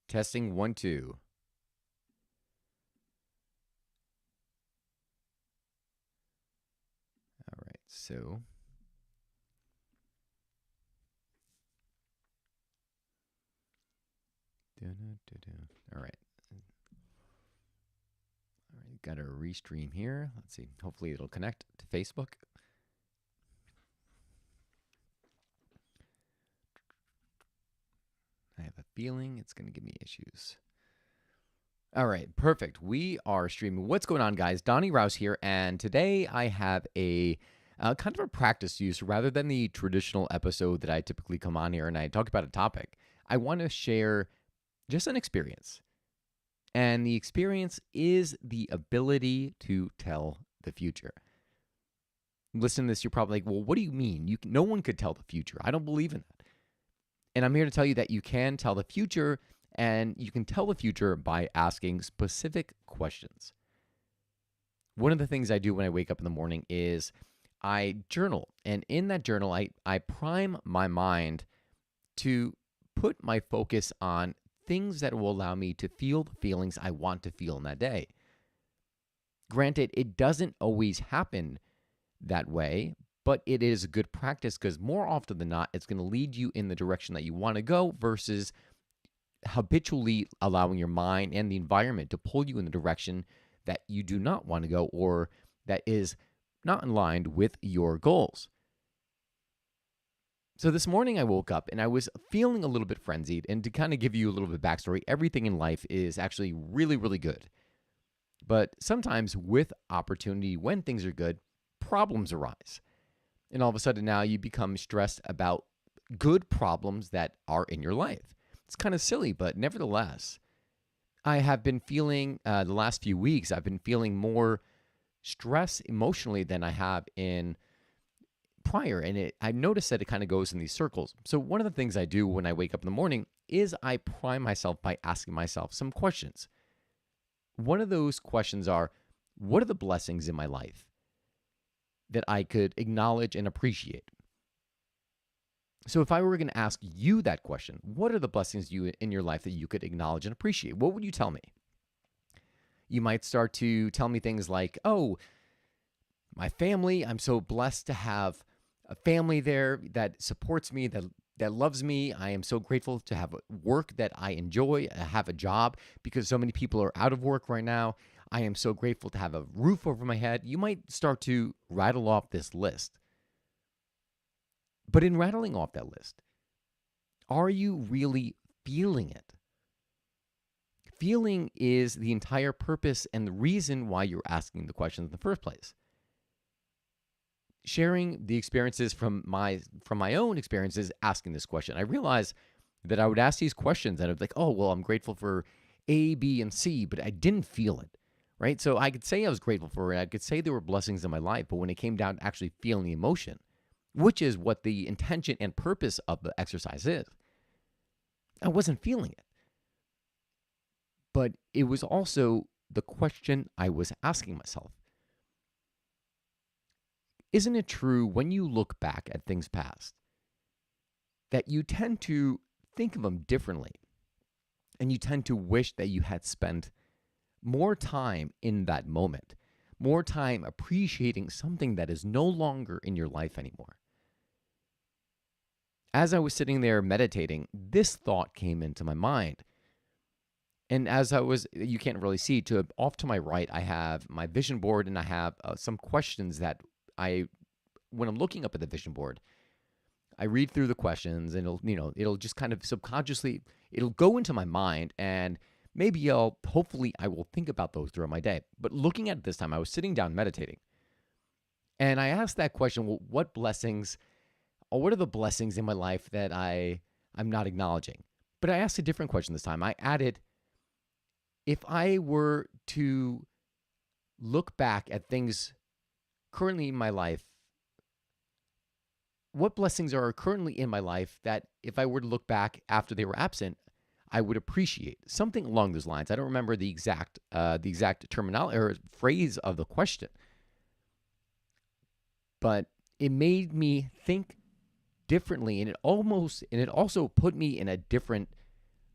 Testing 1, 2. All right, so all right. All right, got a restream here. Let's see. Hopefully it'll connect to Facebook. I have a feeling it's going to give me issues. All right, perfect. We are streaming. What's going on, guys? Donnie Rouse here, and today I have a kind of a practice use rather than the traditional episode that I typically come on here and I talk about a topic. I want to share just an experience, and the experience is the ability to tell the future. Listen to this, you're probably like, well, what do you mean? No one could tell the future. I don't believe in that. And I'm here to tell you that you can tell the future, and you can tell the future by asking specific questions. One of the things I do when I wake up in the morning is I journal. And in that journal, I prime my mind to put my focus on things that will allow me to feel the feelings I want to feel in that day. Granted, it doesn't always happen that way, but it is a good practice because more often than not, it's going to lead you in the direction that you want to go versus habitually allowing your mind and the environment to pull you in the direction that you do not want to go or that is not in line with your goals. So this morning I woke up and I was feeling a little bit frenzied. And to kind of give you a little bit of backstory, everything in life is actually really, really good. But sometimes with opportunity, when things are good, problems arise. And all of a sudden now you become stressed about good problems that are in your life. It's kind of silly, but nevertheless, I have been feeling the last few weeks, I've been feeling more stress emotionally than I have in prior. And I noticed that it kind of goes in these circles. So one of the things I do when I wake up in the morning is I prime myself by asking myself some questions. One of those questions are, what are the blessings in my life that I could acknowledge and appreciate? So if I were going to ask you that question, what are the blessings in your life that you could acknowledge and appreciate? What would you tell me? You might start to tell me things like, oh, my family, I'm so blessed to have a family there that supports me, that loves me. I am so grateful to have work that I enjoy, have a job because so many people are out of work right now. I am so grateful to have a roof over my head. You might start to rattle off this list. But in rattling off that list, are you really feeling it? Feeling is the entire purpose and the reason why you're asking the questions in the first place. Sharing the experiences from my own experiences asking this question, I realized that I would ask these questions and I'd be like, oh, well, I'm grateful for A, B, and C, but I didn't feel it, right? So I could say I was grateful for it. I could say there were blessings in my life, but when it came down to actually feeling the emotion, which is what the intention and purpose of the exercise is, I wasn't feeling it. But it was also the question I was asking myself. Isn't it true when you look back at things past that you tend to think of them differently and you tend to wish that you had spent more time in that moment, more time appreciating something that is no longer in your life anymore? As I was sitting there meditating, this thought came into my mind. And as you can't really see, off to my right, I have my vision board and I have some questions that when I'm looking up at the vision board, I read through the questions and it'll just kind of subconsciously, it'll go into my mind and maybe hopefully I will think about those throughout my day. But looking at it this time, I was sitting down meditating and I asked that question, well, what are the blessings in my life that I'm not acknowledging? But I asked a different question this time. I added, if I were to look back at things currently in my life, what blessings are currently in my life that if I were to look back after they were absent, I would appreciate? Something along those lines. I don't remember the exact terminology or phrase of the question, but it made me think differently, and it also put me in a different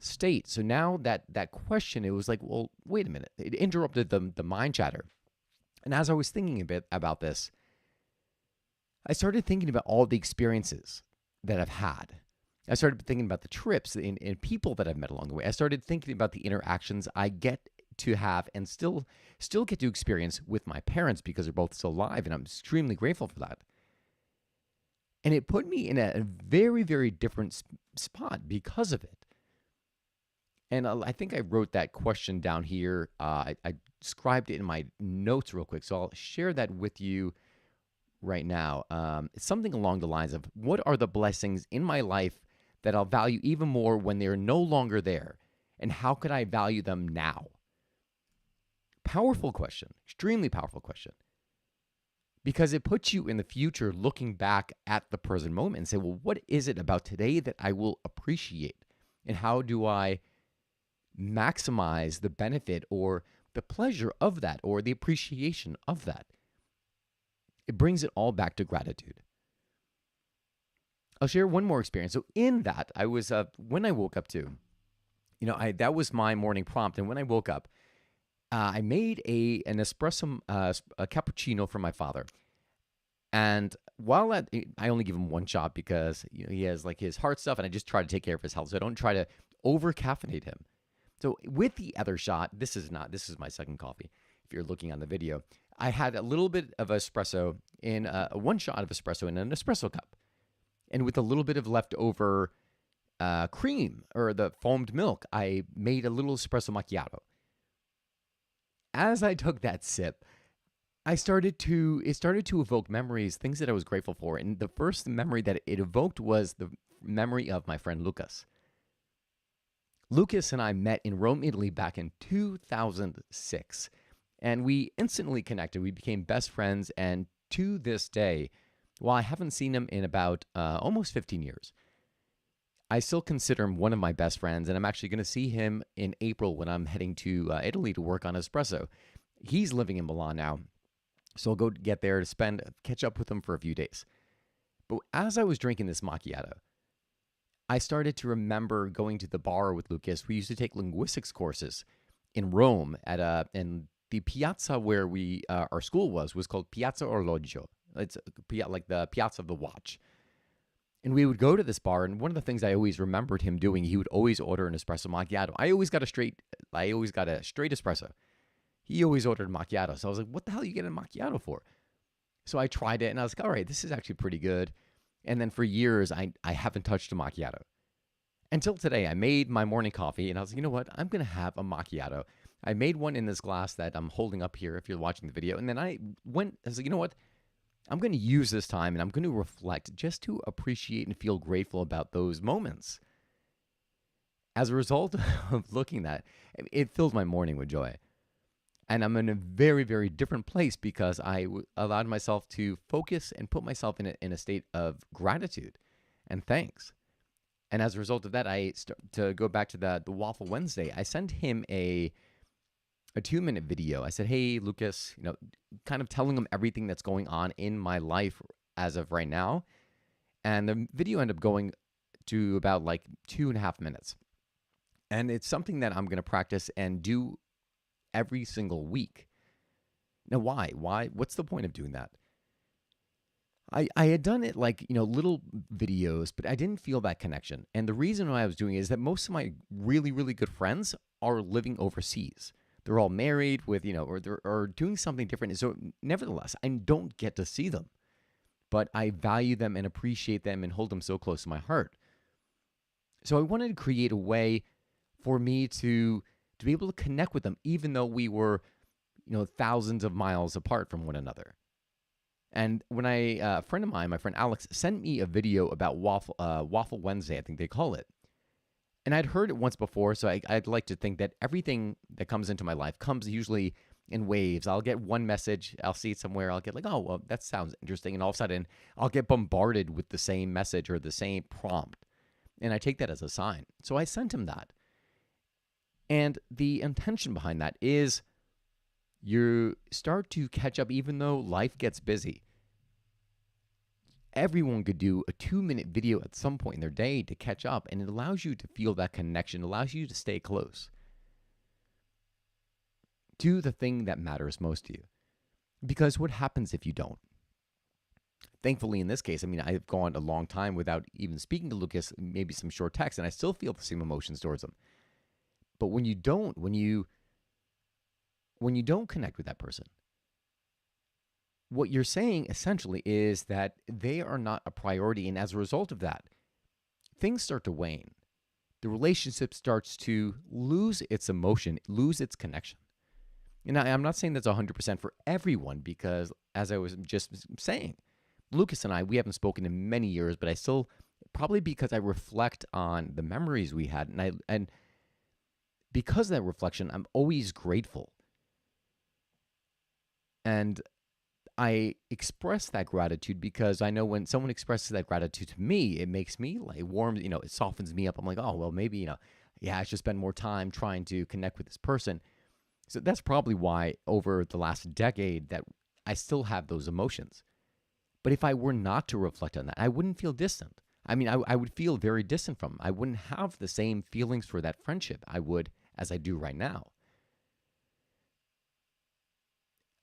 state. So now that question, it was like, well, wait a minute. It interrupted the mind chatter. And as I was thinking a bit about this, I started thinking about all the experiences that I've had. I started thinking about the trips and people that I've met along the way. I started thinking about the interactions I get to have and still get to experience with my parents because they're both still alive, and I'm extremely grateful for that. And it put me in a very, very different spot because of it. And I think I wrote that question down here. I scribed it in my notes real quick, so I'll share that with you right now. It's something along the lines of, what are the blessings in my life that I'll value even more when they're no longer there? And how could I value them now? Powerful question, extremely powerful question. Because it puts you in the future looking back at the present moment and say, well, what is it about today that I will appreciate? And how do I maximize the benefit or the pleasure of that or the appreciation of that? It brings it all back to gratitude. I'll share one more experience. So in that, I was when I woke up too, that was my morning prompt. And when I woke up, I made an espresso, a cappuccino for my father. And while I only give him one shot because he has like his heart stuff, and I just try to take care of his health, so I don't try to over caffeinate him. So with the other shot, this is my second coffee. If you're looking on the video, I had a little bit of espresso in one shot of espresso in an espresso cup, and with a little bit of leftover cream or the foamed milk, I made a little espresso macchiato. As I took that sip, it started to evoke memories, things that I was grateful for. And the first memory that it evoked was the memory of my friend Lucas. Lucas and I met in Rome, Italy back in 2006, and we instantly connected. We became best friends, and to this day, while I haven't seen him in about almost 15 years, I still consider him one of my best friends, and I'm actually going to see him in April when I'm heading to Italy to work on espresso. He's living in Milan now, so I'll go get there to catch up with him for a few days. But as I was drinking this macchiato, I started to remember going to the bar with Lucas. We used to take linguistics courses in Rome in the piazza where our school was called Piazza Orologio. It's like the Piazza of the Watch. And we would go to this bar, and one of the things I always remembered him doing, he would always order an espresso macchiato. I always got a straight espresso. He always ordered macchiato. So I was like, what the hell are you getting a macchiato for? So I tried it, and I was like, all right, this is actually pretty good. And then for years, I haven't touched a macchiato. Until today, I made my morning coffee, and I was like, you know what? I'm going to have a macchiato. I made one in this glass that I'm holding up here if you're watching the video. And then I was like, you know what? I'm going to use this time, and I'm going to reflect just to appreciate and feel grateful about those moments. As a result of looking at that, it filled my morning with joy. And I'm in a very, very different place because I allowed myself to focus and put myself in a state of gratitude and thanks. And as a result of that, to go back to the Waffle Wednesday, I sent him a 2-minute video. I said, hey, Lucas, kind of telling him everything that's going on in my life as of right now. And the video ended up going to about like 2.5 minutes. And it's something that I'm going to practice and do every single week. Now, why? What's the point of doing that? I had done it like, little videos, but I didn't feel that connection. And the reason why I was doing it is that most of my really, really good friends are living overseas. They're all married with, or doing something different. So nevertheless, I don't get to see them, but I value them and appreciate them and hold them so close to my heart. So I wanted to create a way for me to be able to connect with them, even though we were, thousands of miles apart from one another. And when a friend of mine, my friend Alex, sent me a video about Waffle Wednesday, I think they call it. And I'd heard it once before, so I'd like to think that everything that comes into my life comes usually in waves. I'll get one message, I'll see it somewhere, I'll get like, oh, well, that sounds interesting. And all of a sudden, I'll get bombarded with the same message or the same prompt. And I take that as a sign. So I sent him that. And the intention behind that is you start to catch up even though life gets busy. Everyone could do a 2-minute video at some point in their day to catch up, and it allows you to feel that connection, allows you to stay close to the thing that matters most to you. Because what happens if you don't? Thankfully, in this case, I mean, I've gone a long time without even speaking to Lucas, maybe some short text, and I still feel the same emotions towards him. But when you don't connect with that person, what you're saying essentially is that they are not a priority. And as a result of that, things start to wane. The relationship starts to lose its emotion, lose its connection. And I'm not saying that's 100% for everyone, because as I was just saying, Lucas and I, we haven't spoken in many years, but I still, probably because I reflect on the memories we had. And because of that reflection, I'm always grateful. And I express that gratitude because I know when someone expresses that gratitude to me, it makes me like warm, it softens me up. I'm like, oh, well, maybe, I should spend more time trying to connect with this person. So that's probably why over the last decade that I still have those emotions. But if I were not to reflect on that, I wouldn't feel distant. I mean, I would feel very distant from them. I wouldn't have the same feelings for that friendship as I do right now.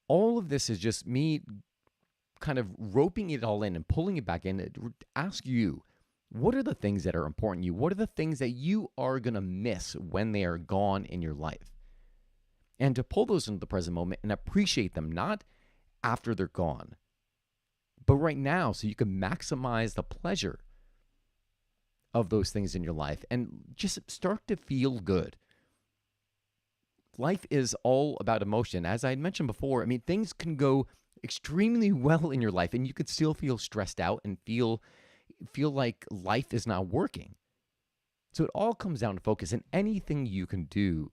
All of this is just me kind of roping it all in and pulling it back in to ask you, what are the things that are important to you? What are the things that you are going to miss when they are gone in your life? And to pull those into the present moment and appreciate them, not after they're gone, but right now, so you can maximize the pleasure of those things in your life and just start to feel good. Life is all about emotion. As I had mentioned before, I mean, things can go extremely well in your life and you could still feel stressed out and feel like life is not working. So it all comes down to focus, and anything you can do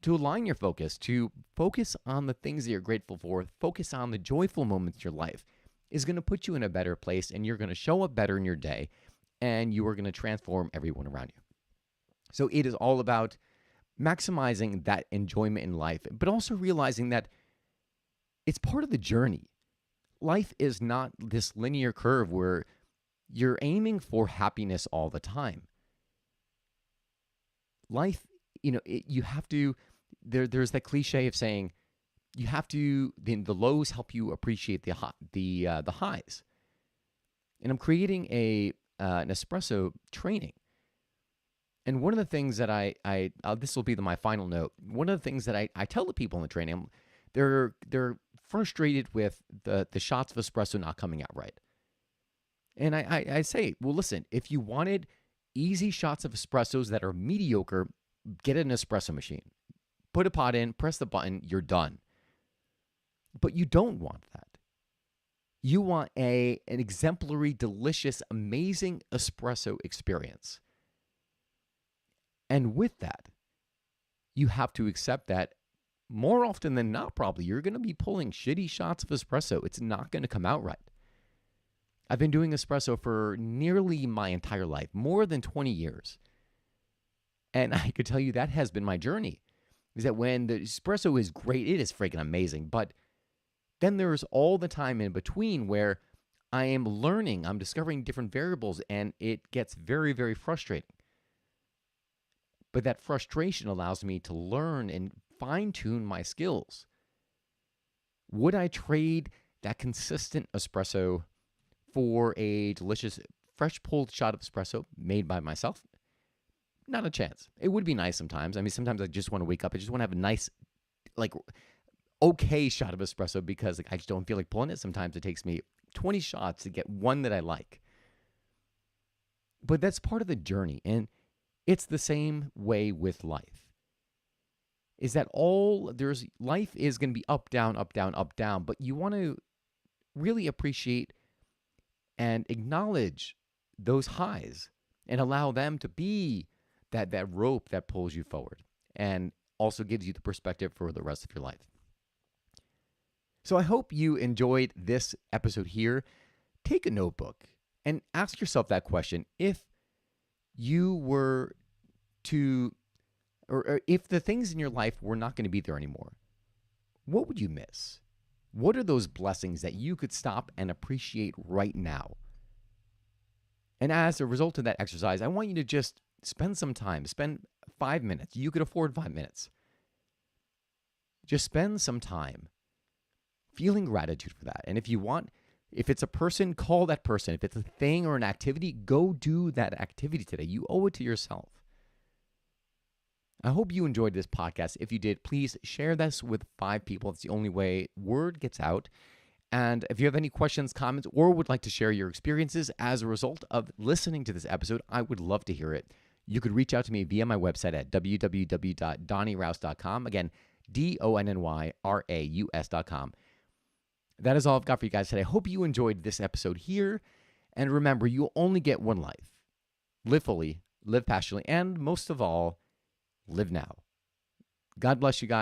to align your focus, to focus on the things that you're grateful for, focus on the joyful moments in your life, is going to put you in a better place, and you're going to show up better in your day, and you are going to transform everyone around you. So it is all about maximizing that enjoyment in life, but also realizing that it's part of the journey. Life is not this linear curve where you're aiming for happiness all the time. Life, you have to, there's that cliche of saying, you have to, the lows help you appreciate the highs. And I'm creating an espresso training. And one of the things that this will be my final note. One of the things that I tell the people in the training, they're frustrated with the shots of espresso not coming out right. And I say, well, listen, if you wanted easy shots of espressos that are mediocre, get an espresso machine. Put a pot in, press the button, you're done. But you don't want that. You want an exemplary, delicious, amazing espresso experience. And with that, you have to accept that more often than not, probably, you're going to be pulling shitty shots of espresso. It's not going to come out right. I've been doing espresso for nearly my entire life, more than 20 years. And I could tell you that has been my journey, is that when the espresso is great, it is freaking amazing. But then there's all the time in between where I am learning, I'm discovering different variables, and it gets very, very frustrating. But that frustration allows me to learn and fine-tune my skills. Would I trade that consistent espresso for a delicious, fresh pulled shot of espresso made by myself? Not a chance. It would be nice sometimes. I mean, sometimes I just want to wake up. I just want to have a nice, okay shot of espresso because I just don't feel like pulling it. Sometimes it takes me 20 shots to get one that I like. But that's part of the journey. And it's the same way with life. Is that life is going to be up, down, up, down, up, down. But you want to really appreciate and acknowledge those highs and allow them to be that rope that pulls you forward and also gives you the perspective for the rest of your life. So I hope you enjoyed this episode here. Take a notebook and ask yourself that question. If you were to, or if the things in your life were not going to be there anymore, what would you miss? What are those blessings that you could stop and appreciate right now? And as a result of that exercise, I want you to just spend some time, spend 5 minutes. You could afford 5 minutes. Just spend some time feeling gratitude for that. And if you want, if it's a person, call that person. If it's a thing or an activity, go do that activity today. You owe it to yourself. I hope you enjoyed this podcast. If you did, please share this with 5 people. It's the only way word gets out. And if you have any questions, comments, or would like to share your experiences as a result of listening to this episode, I would love to hear it. You could reach out to me via my website at www.donnyraus.com. Again, DONNYRAUS.com. That is all I've got for you guys today. I hope you enjoyed this episode here. And remember, you'll only get one life. Live fully, live passionately, and most of all, live now. God bless you guys.